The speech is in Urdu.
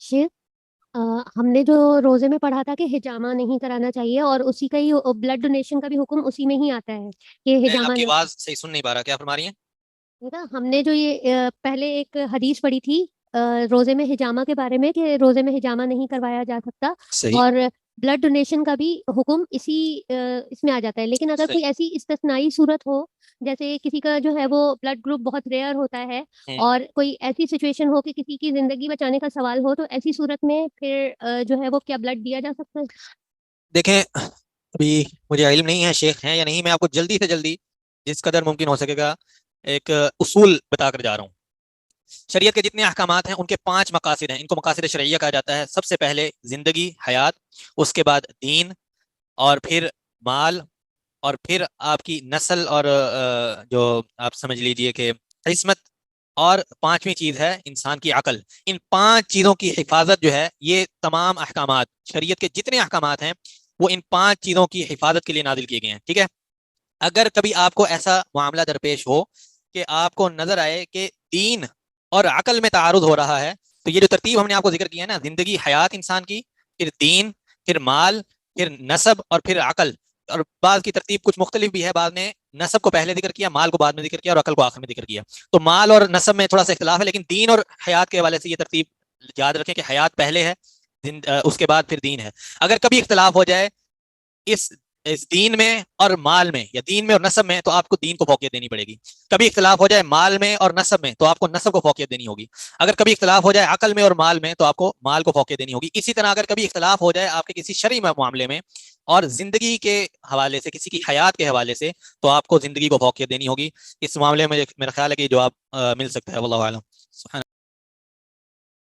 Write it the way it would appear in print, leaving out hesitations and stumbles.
شیخ ہم نے جو روزے میں پڑھا تھا کہ ہجامہ نہیں کرانا چاہیے، اور اسی کا ہی بلڈ ڈونیشن کا بھی حکم اسی میں ہی آتا ہے کہ میں آپ ہجامہ کی نہیں۔ آواز صحیح سن نہیں پا رہا، کیا فرما رہی ہیں؟ ٹھیک ہے، ہم نے جو یہ پہلے ایک حدیث پڑھی تھی روزے میں ہجامہ کے بارے میں، کہ روزے میں ہجامہ نہیں کروایا جا سکتا، صحیح اور بلڈ ڈونیشن کا بھی حکم اس میں آ جاتا ہے۔ لیکن اگر کوئی صحیح۔ ایسی استثنائی صورت ہو، جیسے کسی کا جو ہے وہ بلڈ گروپ بہت ریئر ہوتا ہے، ہوں، اور کوئی ایسی سچویشن ہو کہ کسی کی زندگی بچانے کا سوال ہو، تو ایسی صورت میں پھر جو ہے وہ کیا بلڈ دیا جا سکتا ہے؟ دیکھیں ابھی مجھے علم نہیں ہے شیخ ہیں یا نہیں، میں آپ کو جلدی سے جلدی جس قدر ممکن ہو سکے گا ایک اصول بتا کر جا رہا ہوں۔ شریعت کے جتنے احکامات ہیں ان کے 5 مقاصد ہیں، ان کو مقاصد شرعیہ کہا جاتا ہے۔ سب سے پہلے زندگی، حیات، اس کے بعد دین، اور پھر مال، اور پھر آپ کی نسل، اور جو آپ سمجھ لیجئے کہ عصمت، اور 5ویں چیز ہے انسان کی عقل۔ ان 5 چیزوں کی حفاظت جو ہے، یہ تمام احکامات شریعت کے جتنے احکامات ہیں وہ ان 5 چیزوں کی حفاظت کے لیے نازل کیے گئے ہیں، ٹھیک ہے؟ اگر کبھی آپ کو ایسا معاملہ درپیش ہو کہ آپ کو نظر آئے کہ دین اور عقل میں تعارض ہو رہا ہے، تو یہ جو ترتیب ہم نے آپ کو ذکر کیا ہے نا، زندگی، حیات انسان کی، پھر دین، پھر مال، پھر نسب، اور پھر عقل، اور بعض کی ترتیب کچھ مختلف بھی ہے، بعض نے نسب کو پہلے ذکر کیا، مال کو بعد میں ذکر کیا، اور عقل کو آخر میں ذکر کیا۔ تو مال اور نسب میں تھوڑا سا اختلاف ہے، لیکن دین اور حیات کے حوالے سے یہ ترتیب یاد رکھیں کہ حیات پہلے ہے، اس کے بعد پھر دین ہے۔ اگر کبھی اختلاف ہو جائے اس اس دین میں اور مال میں، یا دین میں اور نسب میں، تو آپ کو دین کو فوقیت دینی پڑے گی۔ کبھی اختلاف ہو جائے مال میں اور نسب میں، تو آپ کو نسب کو فوقیت دینی ہوگی۔ اگر کبھی اختلاف ہو جائے عقل میں اور مال میں، تو آپ کو مال کو فوقیت دینی ہوگی۔ اسی طرح اگر کبھی اختلاف ہو جائے آپ کے کسی شرعی معاملے میں اور زندگی کے حوالے سے، کسی کی حیات کے حوالے سے، تو آپ کو زندگی کو فوقیت دینی ہوگی۔ اس معاملے میں میرا خیال ہے کہ جواب مل سکتا ہے، واللہ اعلم۔